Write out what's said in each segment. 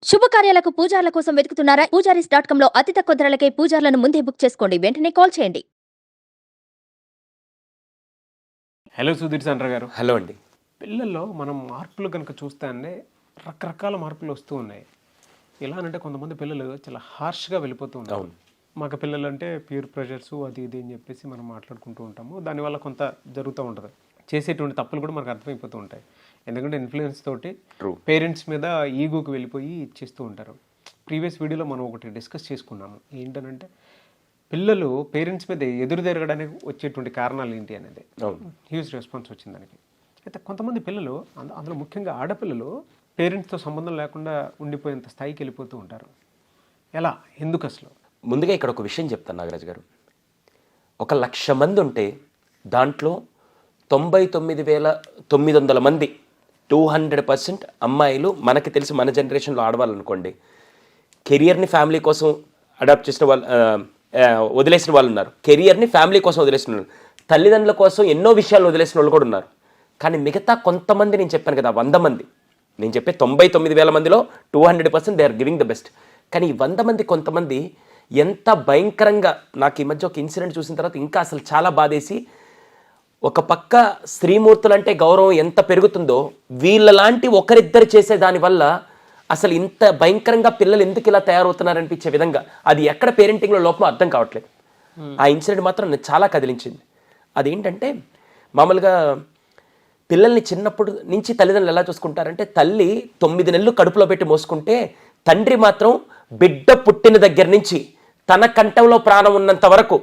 శుభకార్యాలకు పూజార్ల కోసం వెతుకుతున్నారా? పూజారీస్.com లో అతి తక్కువ ధరలకే పూజార్లను ముందే బుక్ చేసుకోండి. వెంటనే కాల్ చేయండి. హలో సుధీర్ చంద్ర గారు. హలో అండి. పిల్లల్లో మనం మార్పులు కనుక చూస్తే అండి రకరకాల మార్పులు వస్తూ ఉన్నాయి. ఎలా అంటే కొంతమంది పిల్లలు చాలా హార్ష్గా వెళ్ళిపోతూ ఉంటారు. అవును. మగ పిల్లలు అంటే ప్యూర్ ప్రెషర్స్ అది ఇది అని చెప్పేసి మనం మాట్లాడుకుంటూ ఉంటాము. దానివల్ల కొంత జరుగుతూ ఉంటుంది. చేసేటువంటి తప్పులు కూడా మనకు అర్థమైపోతూ ఉంటాయి. ఎందుకంటే ఇన్ఫ్లుయెన్స్ తోటి పేరెంట్స్ మీద ఈగోకి వెళ్ళిపోయి ఇచ్చేస్తూ ఉంటారు. ప్రీవియస్ వీడియోలో మనం ఒకటి డిస్కస్ చేసుకున్నాము. ఏంటనంటే పిల్లలు పేరెంట్స్ మీద ఎదురు తిరగడానికి వచ్చేటువంటి కారణాలు ఏంటి అనేది హ్యూజ్ రెస్పాన్స్ వచ్చింది దానికి. అయితే కొంతమంది పిల్లలు అందులో ముఖ్యంగా ఆడపిల్లలు పేరెంట్స్తో సంబంధం లేకుండా ఉండిపోయేంత స్థాయికి వెళ్ళిపోతూ ఉంటారు. ఎలా, ఎందుకు అసలు? ముందుగా ఇక్కడ ఒక విషయం చెప్తాను నాగరాజు గారు. 1,00,000 మంది ఉంటే దాంట్లో 99,900 మంది 200% అమ్మాయిలు, మనకి తెలిసి మన జనరేషన్లో ఆడవాళ్ళు అనుకోండి, కెరియర్ని ఫ్యామిలీ కోసం అడాప్ట్ చేసిన వాళ్ళు, వదిలేసిన వాళ్ళు ఉన్నారు. కెరియర్ని ఫ్యామిలీ కోసం వదిలేసిన వాళ్ళు, తల్లిదండ్రుల కోసం ఎన్నో విషయాలు వదిలేసిన వాళ్ళు కూడా ఉన్నారు. కానీ మిగతా కొంతమంది, నేను చెప్పాను కదా 100 మంది, నేను చెప్పే 99,000 మందిలో 200% they are giving the best. కానీ ఈ 100 మంది కొంతమంది ఎంత భయంకరంగా, నాకు ఈ మధ్య ఒక ఇన్సిడెంట్ చూసిన తర్వాత ఇంకా అసలు చాలా బాధేసి, ఒక పక్క స్త్రీమూర్తులంటే గౌరవం ఎంత పెరుగుతుందో, వీళ్ళలాంటి ఒకరిద్దరు చేసే దానివల్ల అసలు ఇంత భయంకరంగా పిల్లలు ఎందుకు ఇలా తయారవుతున్నారనిపించే విధంగా, అది ఎక్కడ పేరెంటింగ్లో లోపం అర్థం కావట్లేదు. ఆ ఇన్సిడెంట్ మాత్రం నన్ను చాలా కదిలించింది. అదేంటంటే, మామూలుగా పిల్లల్ని చిన్నప్పుడు నుంచి తల్లిదండ్రులు ఎలా చూసుకుంటారంటే, తల్లి 9 నెలలు కడుపులో పెట్టి మోసుకుంటే, తండ్రి మాత్రం బిడ్డ పుట్టిన దగ్గర నుంచి తన కంఠంలో ప్రాణం ఉన్నంత వరకు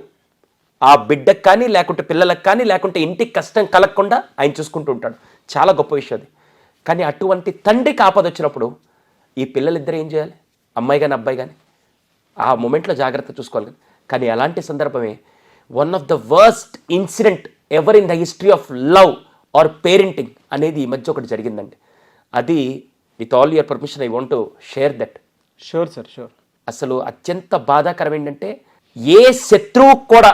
ఆ బిడ్డకు కానీ, లేకుంటే పిల్లలకు కానీ, లేకుంటే ఇంటికి కష్టం కలగకుండా ఆయన చూసుకుంటూ ఉంటాడు. చాలా గొప్ప విషయం అది. కానీ అటువంటి తండ్రికి ఆపద వచ్చినప్పుడు ఈ పిల్లలిద్దరు ఏం చేయాలి? అమ్మాయి కానీ అబ్బాయి కానీ ఆ మూమెంట్లో జాగ్రత్త చూసుకోవాలి. కానీ అలాంటి సందర్భమే one of the worst incident ever in the history of love or parenting అనేది ఈ మధ్య ఒకటి జరిగిందండి. అది with all your permission I want to share that. Sure sir, sure. అసలు అత్యంత బాధాకరం ఏంటంటే, ఏ శత్రువు కూడా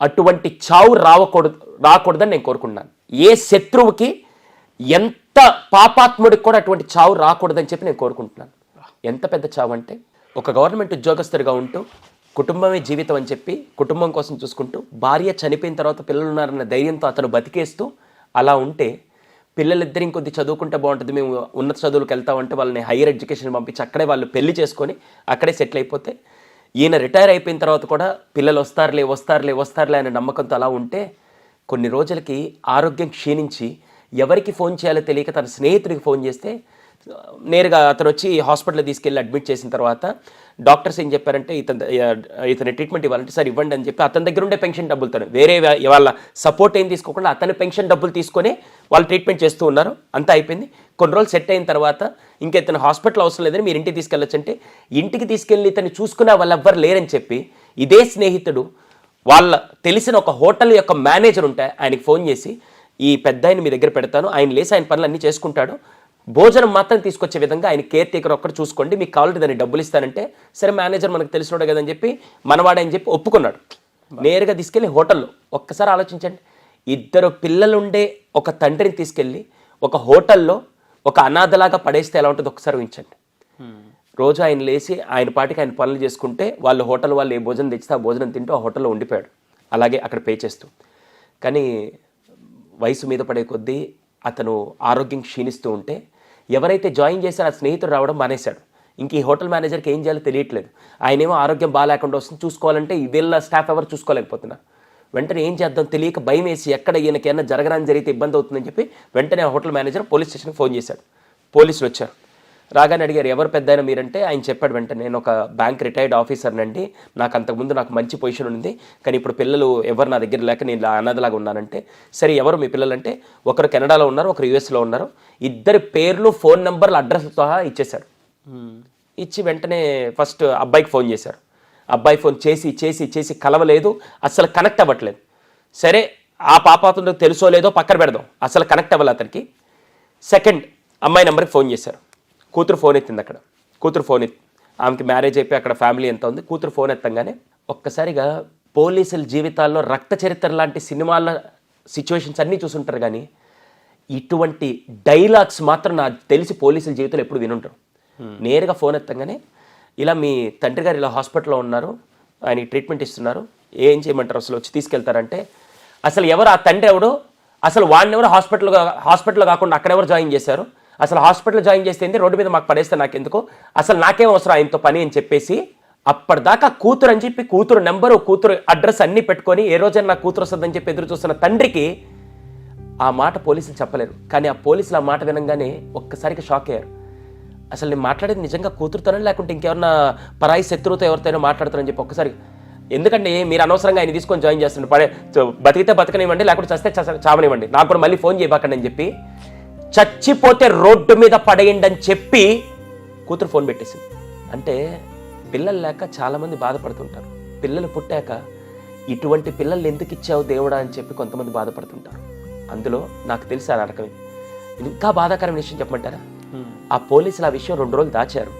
అటువంటి చావు రాకూడదని నేను కోరుకుంటున్నాను. ఏ శత్రువుకి, ఎంత పాపాత్ముడికి కూడా అటువంటి చావు రాకూడదని చెప్పి నేను కోరుకుంటున్నాను. ఎంత పెద్ద చావు అంటే, ఒక గవర్నమెంట్ ఉద్యోగస్తుడిగా ఉంటూ కుటుంబమే జీవితం అని చెప్పి కుటుంబం కోసం చూసుకుంటూ, భార్య చనిపోయిన తర్వాత పిల్లలు ఉన్నారన్న ధైర్యంతో అతను బతికేస్తూ అలా ఉంటే, పిల్లలిద్దరు ఇంకొద్ది చదువుకుంటే బాగుంటుంది, మేము ఉన్నత చదువులకు వెళ్తామంటే వాళ్ళని హైయర్ ఎడ్యుకేషన్ పంపించి అక్కడే వాళ్ళు పెళ్లి చేసుకొని అక్కడే సెటిల్ అయిపోతే, ఈయన రిటైర్ అయిపోయిన తర్వాత కూడా పిల్లలు వస్తారులే అనే నమ్మకంతో అలా ఉంటే, కొన్ని రోజులకి ఆరోగ్యం క్షీణించి ఎవరికి ఫోన్ చేయాలో తెలియక తన స్నేహితుడికి ఫోన్ చేస్తే, నేరుగా అతను వచ్చి హాస్పిటల్లో తీసుకెళ్ళి అడ్మిట్ చేసిన తర్వాత డాక్టర్స్ ఏం చెప్పారంటే, ఇతని ట్రీట్మెంట్ ఇవ్వాలంటే సార్ ఇవ్వండి అని చెప్పి అతని దగ్గర ఉండే పెన్షన్ డబ్బులతో, వేరే వాళ్ళ సపోర్ట్ ఏం తీసుకోకుండా అతని పెన్షన్ డబ్బులు తీసుకొని వాళ్ళు ట్రీట్మెంట్ చేస్తూ ఉన్నారు. అంతా అయిపోయింది. కొన్ని రోజులు సెట్ అయిన తర్వాత ఇంకా ఇతను హాస్పిటల్ అవసరం లేదని మీరు ఇంటికి తీసుకెళ్ళొచ్చు అంటే, ఇంటికి తీసుకెళ్ళి ఇతను చూసుకునే వాళ్ళు ఎవ్వరు లేరని చెప్పి ఇదే స్నేహితుడు వాళ్ళ తెలిసిన ఒక హోటల్ యొక్క మేనేజర్ ఉంటే ఆయనకి ఫోన్ చేసి, ఈ పెద్ద ఆయన మీ దగ్గర పెడతాను, ఆయన లేసి ఆయన పనులు అన్నీ చేసుకుంటాడు, భోజనం మాత్రం తీసుకొచ్చే విధంగా ఆయన కేర్ టేకర్ ఒక్కడు చూసుకోండి, మీకు కావాలంటే దాన్ని డబ్బులు ఇస్తానంటే, సరే మేనేజర్ మనకు తెలిసినోడే కదని చెప్పి మనవాడని చెప్పి ఒప్పుకున్నాడు. నేరుగా తీసుకెళ్ళి హోటల్లో, ఒక్కసారి ఆలోచించండి, 2 పిల్లలుండే ఒక తండ్రిని తీసుకెళ్ళి ఒక హోటల్లో ఒక అనాథలాగా పడేస్తే ఎలా ఉంటుందో ఒకసారి ఊహించండి. రోజు ఆయన లేచి ఆయన పాటికి ఆయన పనులు చేసుకుంటే, వాళ్ళు హోటల్ వాళ్ళు ఏ భోజనం తెచ్చితే ఆ భోజనం తింటూ ఆ హోటల్లో ఉండిపోయాడు, అలాగే అక్కడ పే చేస్తూ. కానీ వయసు మీద పడే కొద్దీ అతను ఆరోగ్యం క్షీణిస్తూ ఉంటే, ఎవరైతే జాయిన్ చేశారో ఆ స్నేహితుడు రావడం మానేశాడు. ఇంక ఈ హోటల్ మేనేజర్కి ఏం చేయాలో తెలియట్లేదు. ఆయనేమో ఆరోగ్యం బాగాలేకుండా వస్తుంది, చూసుకోవాలంటే వీళ్ళ స్టాఫ్ ఎవరు చూసుకోలేకపోతున్నారు. వెంటనే ఏం చేద్దాం తెలియక భయం వేసి, ఎక్కడ ఈయనకి ఏమన్నా జరగడానికి జరిగితే ఇబ్బంది అవుతుందని చెప్పి వెంటనే ఆ హోటల్ మేనేజర్ పోలీస్ స్టేషన్కి ఫోన్ చేశాడు. పోలీసులు వచ్చారు. రాగానే అడిగారు, ఎవరు పెద్ద అయినా మీరంటే ఆయన చెప్పాడు వెంటనే, నేను ఒక బ్యాంక్ రిటైర్డ్ ఆఫీసర్నండి, నాకు అంతకుముందు నాకు మంచి పొజిషన్ ఉంది, కానీ ఇప్పుడు పిల్లలు ఎవరు నా దగ్గర లేక నేను అనాథలాగా ఉన్నానంటే, సరే ఎవరు మీ పిల్లలంటే, ఒకరు కెనడాలో ఉన్నారు, ఒకరు యూఎస్లో ఉన్నారు, 2 పేర్లు ఫోన్ నెంబర్లు అడ్రస్తో సహా ఇచ్చేశాడు. ఇచ్చి వెంటనే ఫస్ట్ అబ్బాయికి ఫోన్ చేశారు. అబ్బాయి ఫోన్ చేసి కలవలేదు, అసలు కనెక్ట్ అవ్వట్లేదు. సరే ఆ పాపాతో తెలుసో లేదో పక్కన పెడదాం, అసలు కనెక్ట్ అవ్వాలి అతనికి. సెకండ్ అమ్మాయి నెంబర్కి ఫోన్ చేశారు. కూతురు ఫోన్ ఎత్తింది. అక్కడ కూతురు ఫోన్ ఎత్తి, ఆమెకి మ్యారేజ్ అయిపోయి అక్కడ ఫ్యామిలీ ఎంత ఉంది, కూతురు ఫోన్ ఎత్తంగానే ఒక్కసారిగా పోలీసుల జీవితాల్లో రక్త చరిత్ర లాంటి సినిమాల సిచ్యువేషన్స్ అన్నీ చూసుంటారు, కానీ ఇటువంటి డైలాగ్స్ మాత్రం నాకు తెలిసి పోలీసుల జీవితంలో ఎప్పుడు వినుంటారు. నేరుగా ఫోన్ ఎత్తగానే ఇలా మీ తండ్రి గారు ఇలా హాస్పిటల్లో ఉన్నారు, ఆయనకి ట్రీట్మెంట్ ఇస్తున్నారు, ఏం చేయమంటారు అసలు వచ్చి తీసుకెళ్తారంటే అసలు ఎవరు ఆ తండ్రి ఎవడు, అసలు వాడిని ఎవరు హాస్పిటల్లో కాకుండా అక్కడెవరు జాయిన్ చేశారు, అసలు హాస్పిటల్ జాయిన్ చేస్తే ఏంటి, రోడ్డు మీద మాకు పడేస్తే నాకెందుకు, అసలు నాకేం అవసరం ఆయనతో పని అని చెప్పేసి అప్పటిదాకా కూతురు అని చెప్పి కూతురు నెంబరు కూతురు అడ్రస్ అన్నీ పెట్టుకొని ఏ రోజైనా నా కూతురు వస్తుందని చెప్పి ఎదురు చూస్తున్న తండ్రికి ఆ మాట పోలీసులు చెప్పలేరు. కానీ ఆ పోలీసులు ఆ మాట వినంగానే ఒక్కసారిగా షాక్ అయ్యారు. అసలు నేను మాట్లాడేది నిజంగా కూతురుతోనే లేకుంటే ఇంకెవరన్నా పరాయి శత్రువుతో ఎవరితోనో మాట్లాడుతారని చెప్పి ఒక్కసారి, ఎందుకంటే మీరు అనవసరంగా ఆయన తీసుకొని జాయిన్ చేస్తున్నారు, బతికితే బతకనివ్వండి లేకుంటే చస్తే చావనివ్వండి, నాకు కూడా మళ్ళీ ఫోన్ చేయబాకండి అని చెప్పి చచ్చిపోతే రోడ్డు మీద పడేయండి అని చెప్పి కూతురు ఫోన్ పెట్టేసింది. అంటే పిల్లలు లేక చాలామంది బాధపడుతుంటారు, పిల్లలు పుట్టాక ఇటువంటి పిల్లలు ఎందుకు ఇచ్చావు దేవుడా అని చెప్పి కొంతమంది బాధపడుతుంటారు. అందులో నాకు తెలిసి ఆ నరకమే. ఇంకా బాధాకరమైన విషయం చెప్పమంటారా, ఆ పోలీసులు ఆ విషయం 2 రోజులు దాచారు,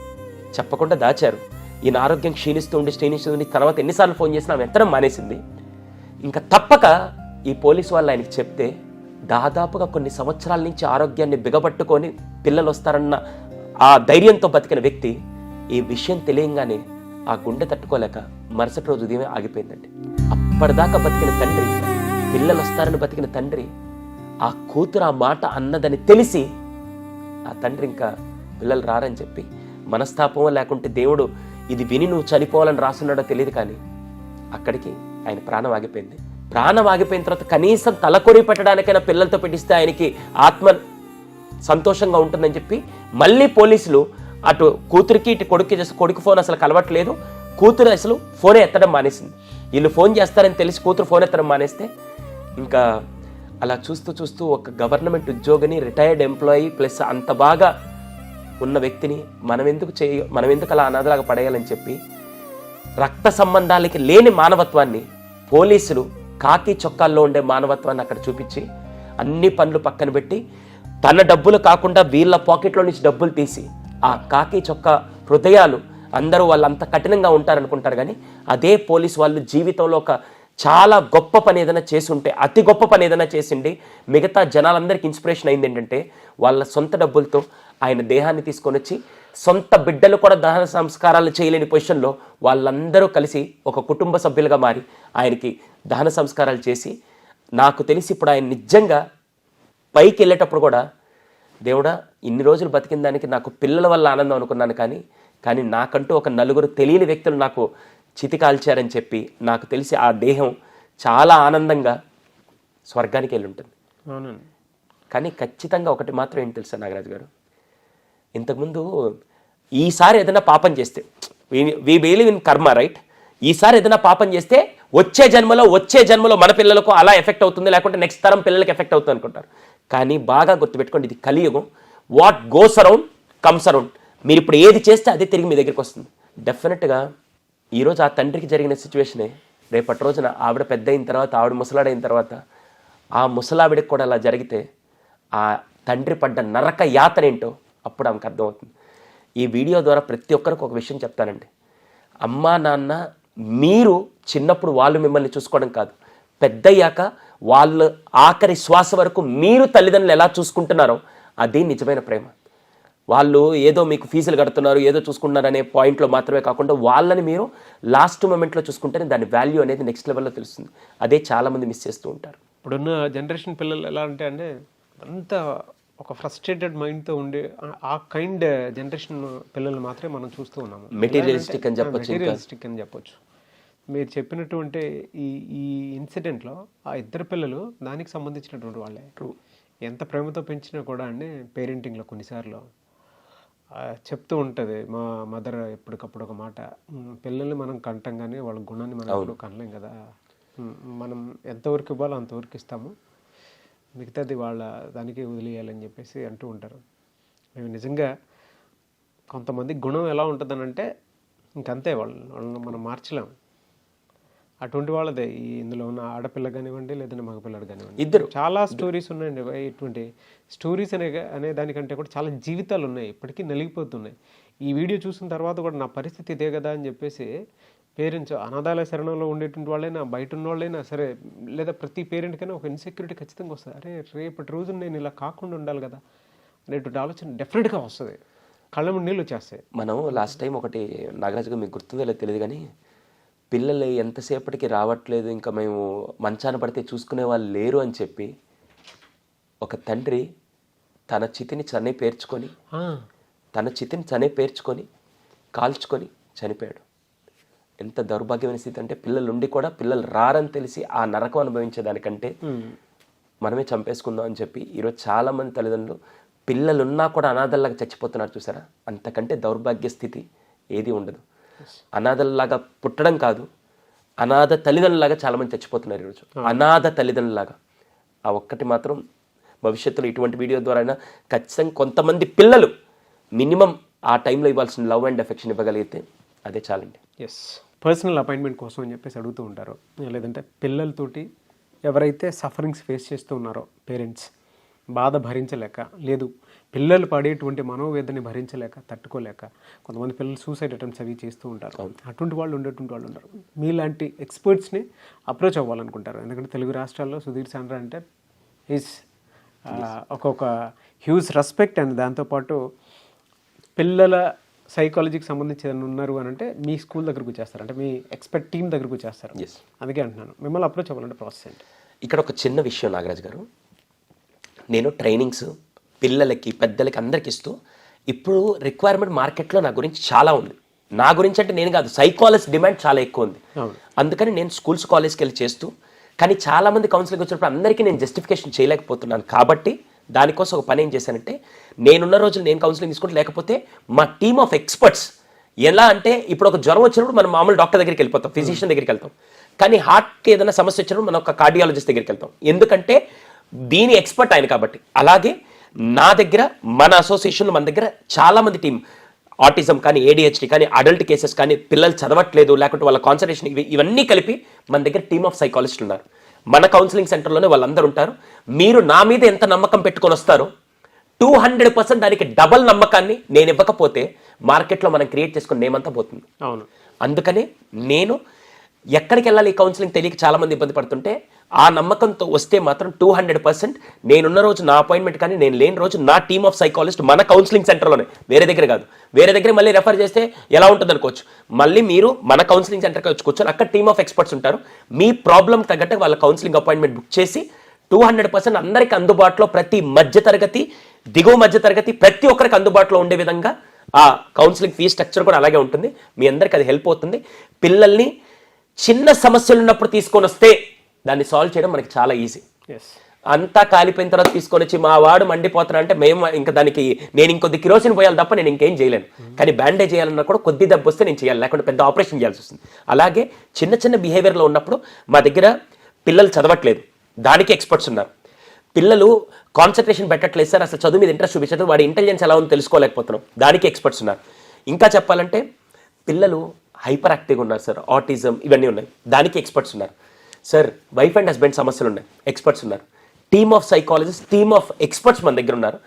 చెప్పకుండా దాచారు. ఈయన ఆరోగ్యం క్షీణిస్తుంది తర్వాత ఎన్నిసార్లు ఫోన్ చేసినా ఆమె ఎత్తడం మానేసింది. ఇంకా తప్పక ఈ పోలీసు వాళ్ళు ఆయనకి చెప్తే దాదాపుగా కొన్ని సంవత్సరాల నుంచి ఆరోగ్యాన్ని బిగబట్టుకొని పిల్లలు వస్తారన్న ఆ ధైర్యంతో బతికిన వ్యక్తి ఈ విషయం తెలియంగానే ఆ గుండె తట్టుకోలేక మరుసటి రోజు ఉదయమే ఆగిపోయిందండి. అప్పటిదాకా బతికిన తండ్రి, పిల్లలు వస్తారని బతికిన తండ్రి, ఆ కూతురు ఆ మాట అన్నదని తెలిసి ఆ తండ్రి ఇంకా పిల్లలు రారని చెప్పి మనస్తాపమో లేకుంటే దేవుడు ఇది విని నువ్వు చనిపోవాలని రాసున్నాడో తెలియదు, కానీ అక్కడికి ఆయన ప్రాణం ఆగిపోయింది. ప్రాణం ఆగిపోయిన తర్వాత కనీసం తలకొరి పెట్టడానికైనా పిల్లలతో పెట్టిస్తే ఆయనకి ఆత్మ సంతోషంగా ఉంటుందని చెప్పి మళ్ళీ పోలీసులు అటు కూతురికి ఇటు కొడుకు ఫోన్ అసలు కలవట్లేదు, కూతురు అసలు ఫోనే ఎత్తడం మానేసింది. వీళ్ళు ఫోన్ చేస్తారని తెలిసి కూతురు ఫోన్ ఎత్తడం మానేస్తే ఇంకా అలా చూస్తూ ఒక గవర్నమెంట్ ఉద్యోగిని, రిటైర్డ్ ఎంప్లాయీ ప్లస్ అంత బాగా ఉన్న వ్యక్తిని మనం ఎందుకు అలా అనాథలాగా పడేయాలని చెప్పి రక్త సంబంధాలకి లేని మానవత్వాన్ని పోలీసులు కాకి చొక్కాల్లో ఉండే మానవత్వాన్ని అక్కడ చూపించి అన్ని పనులు పక్కన పెట్టి తన డబ్బులు కాకుండా వీళ్ళ పాకెట్లో నుంచి డబ్బులు తీసి ఆ కాకి చొక్కా హృదయాలు అందరూ వాళ్ళు అంత కఠినంగా ఉంటారనుకుంటారు, కానీ అదే పోలీసు వాళ్ళు జీవితంలో ఒక చాలా గొప్ప పని ఏదైనా చేసి ఉంటే, అతి గొప్ప పని ఏదైనా చేసిండి మిగతా జనాలందరికీ ఇన్స్పిరేషన్ అయింది ఏంటంటే వాళ్ళ సొంత డబ్బులతో ఆయన దేహాన్ని తీసుకొని వచ్చి సొంత బిడ్డలు కూడా దహన సంస్కారాలు చేయలేని పొజిషన్లో వాళ్ళందరూ కలిసి ఒక కుటుంబ సభ్యులుగా మారి ఆయనకి దహన సంస్కారాలు చేసి, నాకు తెలిసి ఇప్పుడు ఆయన నిజంగా పైకి వెళ్ళేటప్పుడు కూడా దేవుడా ఇన్ని రోజులు బతికిన దానికి నాకు పిల్లల వల్ల ఆనందం అనుకున్నాను, కానీ నాకంటూ ఒక నలుగురు తెలియని వ్యక్తులు నాకు చితి కాల్చారని చెప్పి నాకు తెలిసి ఆ దేహం చాలా ఆనందంగా స్వర్గానికి వెళ్ళి ఉంటుంది. కానీ ఖచ్చితంగా ఒకటి మాత్రం ఏంటి తెలుసా నాగరాజు గారు, ఇంతకుముందు ఈసారి ఏదైనా పాపం చేస్తే we believe in karma right, ఈసారి ఏదైనా పాపం చేస్తే వచ్చే జన్మలో మన పిల్లలకు అలా ఎఫెక్ట్ అవుతుంది, లేకుంటే నెక్స్ట్ తరం పిల్లలకి ఎఫెక్ట్ అవుతుంది అనుకుంటారు. కానీ బాగా గుర్తుపెట్టుకోండి, ఇది కలియుగం. What goes around comes around. మీరు ఇప్పుడు ఏది చేస్తే అదే తిరిగి మీ దగ్గరికి వస్తుంది. డెఫినెట్గా ఈరోజు ఆ తండ్రికి జరిగిన సిచ్యువేషనే రేపటి రోజున ఆవిడ పెద్ద అయిన తర్వాత, ఆవిడ ముసలాడైన తర్వాత ఆ ముసలావిడికి కూడా అలా జరిగితే ఆ తండ్రి పడ్డ నరక యాతన ఏంటో అప్పుడు ఆమెకు అర్థమవుతుంది. ఈ వీడియో ద్వారా ప్రతి ఒక్కరికి ఒక విషయం చెప్తానండి, అమ్మా నాన్న మీరు చిన్నప్పుడు వాళ్ళు మిమ్మల్ని చూసుకోవడం కాదు, పెద్దయ్యాక వాళ్ళు ఆఖరి శ్వాస వరకు మీరు తల్లిదండ్రులు ఎలా చూసుకుంటున్నారో అది నిజమైన ప్రేమ. వాళ్ళు ఏదో మీకు ఫీజులు కడుతున్నారు, ఏదో చూసుకుంటున్నారు అనే పాయింట్లో మాత్రమే కాకుండా వాళ్ళని మీరు లాస్ట్ మూమెంట్లో చూసుకుంటేనే దాని వాల్యూ అనేది నెక్స్ట్ లెవెల్లో తెలుస్తుంది. అదే చాలామంది మిస్ చేస్తూ ఉంటారు. ఇప్పుడున్న జనరేషన్ పిల్లలు ఎలా అంటే అంత ఒక ఫ్రస్ట్రేటెడ్ మైండ్తో ఉండే ఆ కైండ్ జనరేషన్ పిల్లలు మాత్రమే మనం చూస్తూ ఉన్నాము. మెటీరియలిస్టిక్ అని చెప్పొచ్చు. మీరు చెప్పినటువంటి ఈ ఇన్సిడెంట్లో ఆ ఇద్దరు పిల్లలు దానికి సంబంధించినటువంటి వాళ్ళే. ఎంత ప్రేమతో పెంచినా కూడా అండి పేరెంటింగ్లో కొన్నిసార్లు చెప్తూ ఉంటుంది మా మదర్ ఎప్పటికప్పుడు ఒక మాట, పిల్లల్ని మనం కంటాం కానీ వాళ్ళ గుణాన్ని మనం ఎప్పుడు కనలేం కదా, మనం ఎంతవరకు ఇవ్వాలో అంతవరకు ఇస్తాము, మిగతాది వాళ్ళ దానికి వదిలేయాలని చెప్పేసి అంటూ ఉంటారు. మేము నిజంగా కొంతమంది గుణం ఎలా ఉంటుందనంటే ఇంకంతే, వాళ్ళని మనం మార్చలేము. అటువంటి వాళ్ళదే ఇందులో ఉన్న ఆడపిల్ల కానివ్వండి లేదంటే మగపిల్లడు కానివ్వండి, ఇద్దరు చాలా స్టోరీస్ ఉన్నాయండి. ఇటువంటి స్టోరీస్ అనే దానికంటే కూడా చాలా జీవితాలు ఉన్నాయి, ఇప్పటికీ నలిగిపోతున్నాయి. ఈ వీడియో చూసిన తర్వాత కూడా నా పరిస్థితి ఇదే కదా అని చెప్పేసి పేరెంట్స్, అనాథాలయ శరణంలో ఉండేటువంటి వాళ్ళైనా బయట ఉన్న వాళ్ళైనా సరే, లేదా ప్రతి పేరెంట్కైనా ఒక ఇన్సెక్యూరిటీ ఖచ్చితంగా వస్తుంది. అరే రేపటి రోజు నేను ఇలా కాకుండా ఉండాలి కదా అనేటువంటి ఆలోచన డెఫినెట్గా వస్తుంది. కళ్ళ ముందు నీళ్ళు వచ్చేస్తాయి. మనం లాస్ట్ టైం ఒకటి నాగరాజు గారు మీకు గుర్తుందో లేదో తెలియదు కానీ పిల్లలు ఎంతసేపటికి రావట్లేదు, ఇంకా మేము మంచాన పడితే చూసుకునే వాళ్ళు లేరు అని చెప్పి ఒక తండ్రి తన చితిని పేర్చుకొని కాల్చుకొని చనిపోయాడు. ఎంత దౌర్భాగ్యమైన స్థితి అంటే పిల్లలు ఉండి కూడా పిల్లలు రారని తెలిసి ఆ నరకం అనుభవించేదానికంటే మనమే చంపేసుకుందాం అని చెప్పి ఈరోజు చాలామంది తల్లిదండ్రులు పిల్లలున్నా కూడా అనాథల్లాగా చచ్చిపోతున్నారు. చూసారా, అంతకంటే దౌర్భాగ్య స్థితి ఏది ఉండదు. అనాథల్లాగా పుట్టడం కాదు, అనాథ తల్లిదండ్రులాగా చాలామంది చచ్చిపోతున్నారు ఈరోజు. అనాథ తల్లిదండ్రులాగా. ఆ ఒక్కటి మాత్రం భవిష్యత్తులో ఇటువంటి వీడియో ద్వారా అయినా ఖచ్చితంగా కొంతమంది పిల్లలు మినిమం ఆ టైంలో ఇవ్వాల్సిన లవ్ అండ్ ఎఫెక్షన్ ఇవ్వగలిగితే అదే చాలండి. ఎస్, పర్సనల్ అపాయింట్మెంట్ కోసం అని చెప్పేసి అడుగుతూ ఉంటారు. లేదంటే పిల్లలతోటి ఎవరైతే సఫరింగ్స్ ఫేస్ చేస్తూ ఉన్నారో పేరెంట్స్, బాధ భరించలేక, లేదు పిల్లలు పడేటువంటి మనోవేదనని భరించలేక, తట్టుకోలేక కొంతమంది పిల్లలు సూసైడ్ అటెంప్ట్స్ అవి చేస్తూ ఉంటారు. అటువంటి వాళ్ళు ఉండరు. మీలాంటి ఎక్స్పర్ట్స్ని అప్రోచ్ అవ్వాలనుకుంటారు. ఎందుకంటే తెలుగు రాష్ట్రాల్లో సుధీర్ సాండ్రా అంటే ఈజ్ ఒక్కొక్క హ్యూజ్ రెస్పెక్ట్. అండ్ దాంతోపాటు పిల్లల సైకాలజీకి సంబంధించి ఏదైనా ఉన్నారు అని అంటే మీ స్కూల్ దగ్గరకు వచ్చేస్తారు, అంటే మీ ఎక్స్పర్ట్ టీమ్ దగ్గరకు వచ్చేస్తారు. అందుకే అంటున్నాను, మిమ్మల్ని అప్రోచ్ అవ్వాలంటే ప్రాసెస్ ఏంటి? ఇక్కడ ఒక చిన్న విషయం నాగరాజు గారు, నేను ట్రైనింగ్స్ పిల్లలకి పెద్దలకి అందరికి ఇస్తూ ఇప్పుడు రిక్వైర్మెంట్ మార్కెట్లో నా గురించి చాలా ఉంది. నా గురించి అంటే నేను కాదు, సైకాలజిస్ట్ డిమాండ్ చాలా ఎక్కువ ఉంది. అందుకని నేను స్కూల్స్ కాలేజ్కి వెళ్ళి చేస్తూ, కానీ చాలామంది కౌన్సిలింగ్ వచ్చినప్పుడు అందరికీ నేను జస్టిఫికేషన్ చేయలేకపోతున్నాను. కాబట్టి దానికోసం ఒక పని ఏం చేశానంటే, నేనున్న రోజులు నేను కౌన్సిలింగ్ తీసుకుంటే, లేకపోతే మా టీమ్ ఆఫ్ ఎక్స్పర్ట్స్ ఎలా అంటే, ఇప్పుడు ఒక జ్వరం వచ్చినప్పుడు మనం మామూలు డాక్టర్ దగ్గరికి వెళ్ళిపోతాం, ఫిజిషియన్ దగ్గరికి వెళ్తాం. కానీ హార్ట్కి ఏదైనా సమస్య వచ్చినప్పుడు మనం ఒక కార్డియాలజిస్ట్ దగ్గరికి వెళ్తాం, ఎందుకంటే దీని ఎక్స్పర్ట్ ఆయన కాబట్టి. అలాగే నా దగ్గర మన అసోసియేషన్లో మన దగ్గర చాలామంది టీం, ఆటిజం కానీ, ADHD కానీ, అడల్ట్ కేసెస్ కానీ, పిల్లలు చదవట్లేదు లేకుంటే వాళ్ళ కాన్సన్ట్రేషన్, ఇవన్నీ కలిపి మన దగ్గర టీమ్ ఆఫ్ సైకాలజిస్టులు ఉన్నారు. మన కౌన్సిలింగ్ సెంటర్లోనే వాళ్ళందరూ ఉంటారు. మీరు నా మీద ఎంత నమ్మకం పెట్టుకొని వస్తారో 200% దానికి డబల్ నమ్మకాన్ని నేను ఇవ్వకపోతే మార్కెట్లో మనం క్రియేట్ చేసుకుని నేమంతా పోతుంది. అవును, అందుకనే నేను ఎక్కడికి వెళ్ళాలి ఈ కౌన్సిలింగ్ తెలియక చాలామంది ఇబ్బంది పడుతుంటే, ఆ నమ్మకంతో వస్తే మాత్రం 200% నేనున్న రోజు నా అపాయింట్మెంట్ కానీ, నేను లేని రోజు నా టీమ్ ఆఫ్ సైకాలజిస్ట్ మన కౌన్సిలింగ్ సెంటర్లోనే, వేరే దగ్గర కాదు. వేరే దగ్గర మళ్ళీ రెఫర్ చేస్తే ఎలా ఉంటుంది అనుకోవచ్చు. మళ్ళీ మీరు మన కౌన్సిలింగ్ సెంటర్కి వచ్చి కూర్చొని అక్కడ టీమ్ ఆఫ్ ఎక్స్పర్ట్స్ ఉంటారు. మీ ప్రాబ్లం తగ్గట్టు వాళ్ళ కౌన్సిలింగ్ అపాయింట్మెంట్ బుక్ చేసి 200% అందరికీ అందుబాటులో, ప్రతి మధ్యతరగతి, దిగువ మధ్యతరగతి ప్రతి ఒక్కరికి అందుబాటులో ఉండే విధంగా ఆ కౌన్సిలింగ్ ఫీ స్ట్రక్చర్ కూడా అలాగే ఉంటుంది. మీ అందరికీ అది హెల్ప్ అవుతుంది. పిల్లల్ని చిన్న సమస్యలు ఉన్నప్పుడు తీసుకొని వస్తే దాన్ని సాల్వ్ చేయడం మనకి చాలా ఈజీ. అంతా కాలిపోయిన తర్వాత తీసుకొని వచ్చి మా వాడు మండిపోతున్నా అంటే మేము ఇంకా దానికి నేను ఇంకొద్ది కిరోసిన్ పోయాలి తప్ప నేను ఇంకేం చేయలేను. కానీ బ్యాండేజ్ చేయాలన్నా కూడా కొద్ది దెబ్బ వస్తే నేను చేయాలి, లేకుంటే పెద్ద ఆపరేషన్ చేయాల్సి వస్తుంది. అలాగే చిన్న చిన్న బిహేవియర్లో ఉన్నప్పుడు మా దగ్గర పిల్లలు చదవట్లేదు, దానికి ఎక్స్పర్ట్స్ ఉన్నారు. పిల్లలు కాన్సన్ట్రేషన్ పెట్టట్లేదు సార్, అసలు చదువు మీద ఇంట్రెస్ట్ చూపించదు, వాడి ఇంటెలిజెన్స్ ఎలా ఉందో తెలుసుకోలేకపోతున్నాం, దానికి ఎక్స్పర్ట్స్ ఉన్నారు. ఇంకా చెప్పాలంటే పిల్లలు హైపర్ యాక్టివ్గా ఉన్నారు సార్, ఆటిజం ఇవన్నీ ఉన్నాయి, దానికి ఎక్స్పర్ట్స్ ఉన్నారు. సార్ వైఫ్ అండ్ హస్బెండ్ సమస్యలు ఉన్నాయి, ఎక్స్పర్ట్స్ ఉన్నారు. Team of psychologist, team of experts మన దగ్గర ఉన్నారు.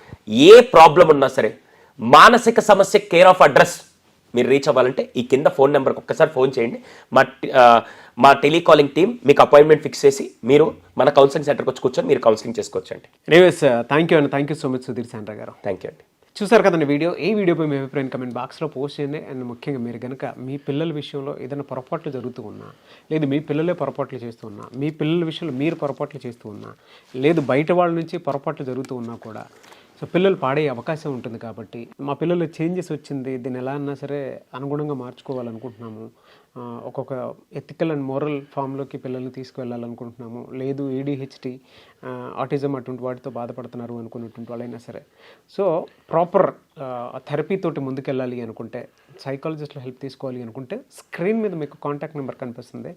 ఏ ప్రాబ్లం ఉన్నా సరే, మానసిక సమస్య కేర్ ఆఫ్ అడ్రస్ మీరు రీచ్ అవ్వాలంటే ఈ కింద ఫోన్ నెంబర్కి ఒక్కసారి ఫోన్ చేయండి. మా టెలికాలింగ్ టీం మీకు అపాయింట్మెంట్ ఫిక్స్ చేసి మీరు మన కౌన్సిలింగ్ సెంటర్కి వచ్చి కూర్చొని మీరు కౌన్సిలింగ్ చేసుకోవచ్చు అండి. Anyways, thank you so much Sudheer Sandra గారు. థ్యాంక్ యూ అండి. చూసారు కదండి వీడియో. ఈ వీడియోపై మీ అభిప్రాయం కమెంట్ బాక్స్లో పోస్ట్ చేయండి. అండ్ ముఖ్యంగా మీరు కనుక మీ పిల్లల విషయంలో ఏదైనా పొరపాట్లు జరుగుతూ ఉన్నా, లేదు మీ పిల్లలే పొరపాట్లు చేస్తూ ఉన్నా, మీ పిల్లల విషయంలో మీరు పొరపాట్లు చేస్తూ ఉన్నా, లేదు బయట వాళ్ళ నుంచి పొరపాట్లు జరుగుతూ ఉన్నా కూడా, సో పిల్లలు పాడే అవకాశం ఉంటుంది. కాబట్టి మా పిల్లలు చేంజెస్ వచ్చింది, దీన్ని ఎలా అన్నా సరే అనుగుణంగా మార్చుకోవాలనుకుంటున్నాము, ఒక్కొక్క ఎథికల్ అండ్ మోరల్ ఫామ్లోకి పిల్లల్ని తీసుకువెళ్ళాలనుకుంటున్నాము, లేదు ADHD, ఆటిజం అటువంటి వాటితో బాధపడుతున్నారు అనుకున్నటువంటి వాళ్ళైనా సరే, సో ప్రాపర్ థెరపీతోటి ముందుకెళ్ళాలి అనుకుంటే, సైకాలజిస్ట్లో హెల్ప్ తీసుకోవాలి అనుకుంటే స్క్రీన్ మీద మీకు కాంటాక్ట్ నెంబర్ కనిపిస్తుంది.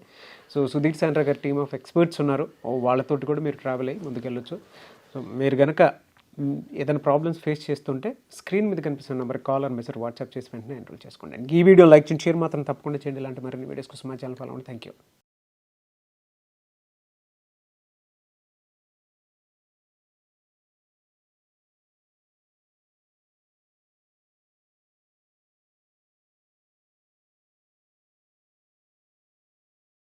సో సుధీర్ సాండ్రా గారి టీమ్ ఆఫ్ ఎక్స్పర్ట్స్ ఉన్నారు, వాళ్ళతోటి కూడా మీరు ట్రావెల్ అయ్యి ముందుకెళ్ళొచ్చు. సో మీరు కనుక ఏదైనా ప్రాబ్లమ్స్ ఫేస్ చేస్తుంటే స్క్రీన్ మీద కనిపిస్తున్న number call or message WhatsApp చేసి వెంటనే ఎన్రోల్ చేసుకోండి. ఈ వీడియో లైక్ చేయండి, షేర్ మాత్రం తప్పకుండా చేయండి. ఇలాంటి మరిన్ని వీడియోస్ కోసం మా ఛానల్ ఫాలో అవ్వండి. Thank you.